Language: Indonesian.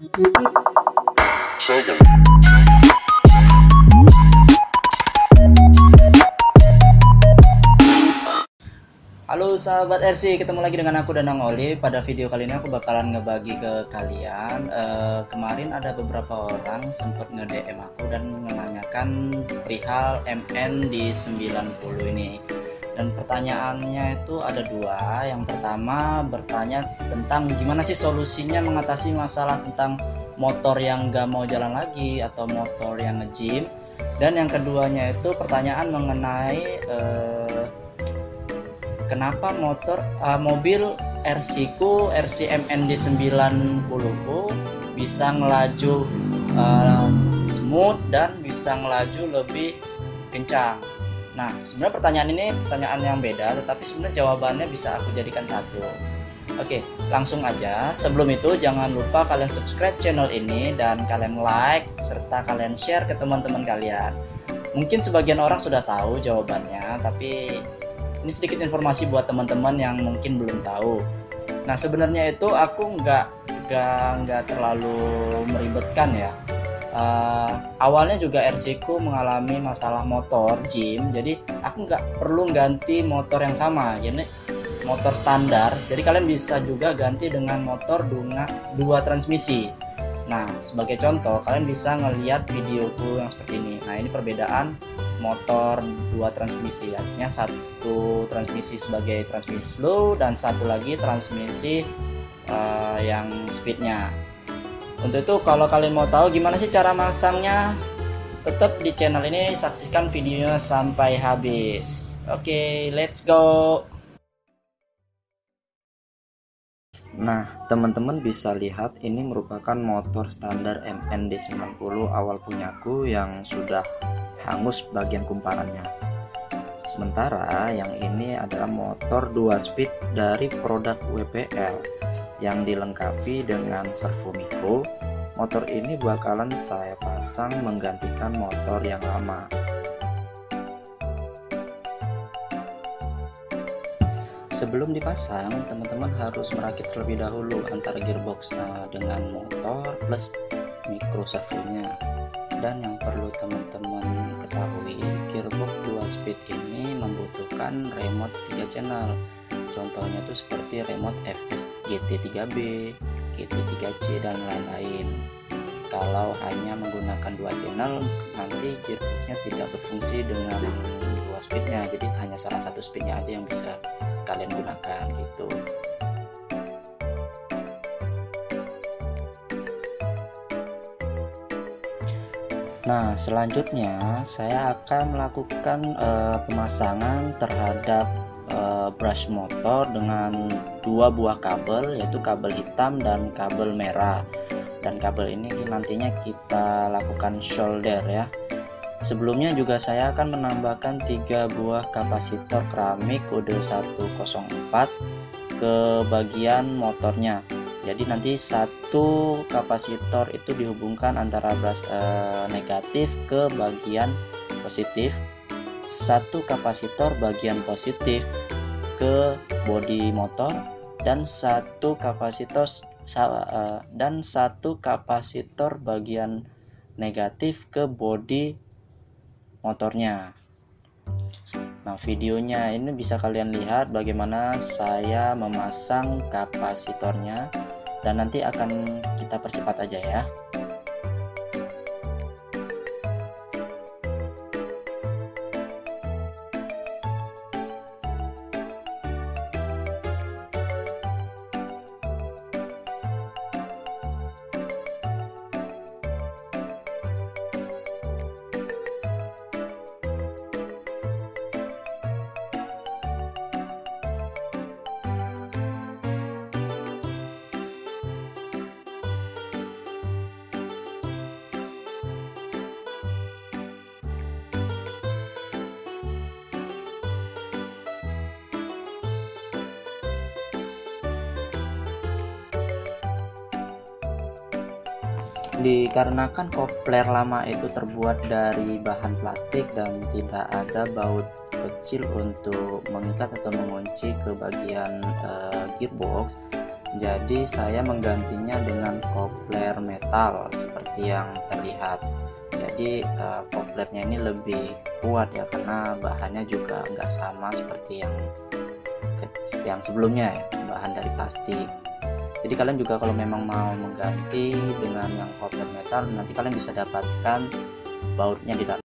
Halo sahabat RC, ketemu lagi dengan aku Danang Oli. Pada video kali ini aku bakalan ngebagi ke kalian. Kemarin ada beberapa orang sempat nge-DM aku dan menanyakan perihal MN di 90 ini. Dan pertanyaannya itu ada dua. Yang pertama bertanya tentang gimana sih solusinya mengatasi masalah tentang motor yang gak mau jalan lagi atau motor yang nge-gym. Dan yang keduanya itu pertanyaan mengenai kenapa mobil RC ku RCMND 90 ku bisa ngelaju smooth dan bisa ngelaju lebih kencang. Nah, sebenarnya pertanyaan ini pertanyaan yang beda, tetapi sebenarnya jawabannya bisa aku jadikan satu. Oke, langsung aja. Sebelum itu jangan lupa kalian subscribe channel ini dan kalian like serta kalian share ke teman-teman kalian. Mungkin sebagian orang sudah tahu jawabannya, tapi ini sedikit informasi buat teman-teman yang mungkin belum tahu. Nah, sebenarnya itu aku nggak terlalu meribetkan ya. Awalnya juga RC ku mengalami masalah motor gym, jadi aku nggak perlu ganti motor yang sama, jadi motor standar. Jadi kalian bisa juga ganti dengan motor dua transmisi. Nah, sebagai contoh kalian bisa ngelihat videoku yang seperti ini. Nah, ini perbedaan motor dua transmisi, artinya satu transmisi sebagai transmisi slow dan satu lagi transmisi yang speednya. Untuk itu kalau kalian mau tahu gimana sih cara masangnya, tetap di channel ini saksikan videonya sampai habis. Oke, let's go. Nah, teman-teman bisa lihat ini merupakan motor standar MND 90 awal punyaku yang sudah hangus bagian kumparannya. Sementara yang ini adalah motor 2 speed dari produk WPL yang dilengkapi dengan servo mikro. Motor ini bakalan saya pasang menggantikan motor yang lama. Sebelum dipasang, teman-teman harus merakit terlebih dahulu antara gearboxnya dengan motor plus mikro servonya. Dan yang perlu teman-teman ketahui, gearbox 2 speed ini membutuhkan remote 3 channel. Contohnya itu seperti remote FS GT3B, GT3C dan lain-lain. Kalau hanya menggunakan 2 channel, nanti gearboxnya tidak berfungsi dengan 2 speednya, jadi hanya salah satu speednya aja yang bisa kalian gunakan gitu. Nah, selanjutnya saya akan melakukan pemasangan terhadap brush motor dengan 2 buah kabel, yaitu kabel hitam dan kabel merah. Dan kabel ini nantinya kita lakukan solder ya. Sebelumnya juga saya akan menambahkan 3 buah kapasitor keramik kode 104 ke bagian motornya. Jadi nanti satu kapasitor itu dihubungkan antara brush negatif ke bagian positif, satu kapasitor bagian positif ke bodi motor, dan satu kapasitor bagian negatif ke bodi motornya. Nah, videonya ini bisa kalian lihat bagaimana saya memasang kapasitornya, dan nanti akan kita percepat aja ya. Dikarenakan kopler lama itu terbuat dari bahan plastik dan tidak ada baut kecil untuk mengikat atau mengunci ke bagian gearbox, Jadi saya menggantinya dengan kopler metal seperti yang terlihat. Jadi koplernya ini lebih kuat ya, karena bahannya juga nggak sama seperti yang sebelumnya ya, bahan dari plastik. Jadi kalian juga kalau memang mau mengganti dengan yang kopler metal, nanti kalian bisa dapatkan bautnya di dalam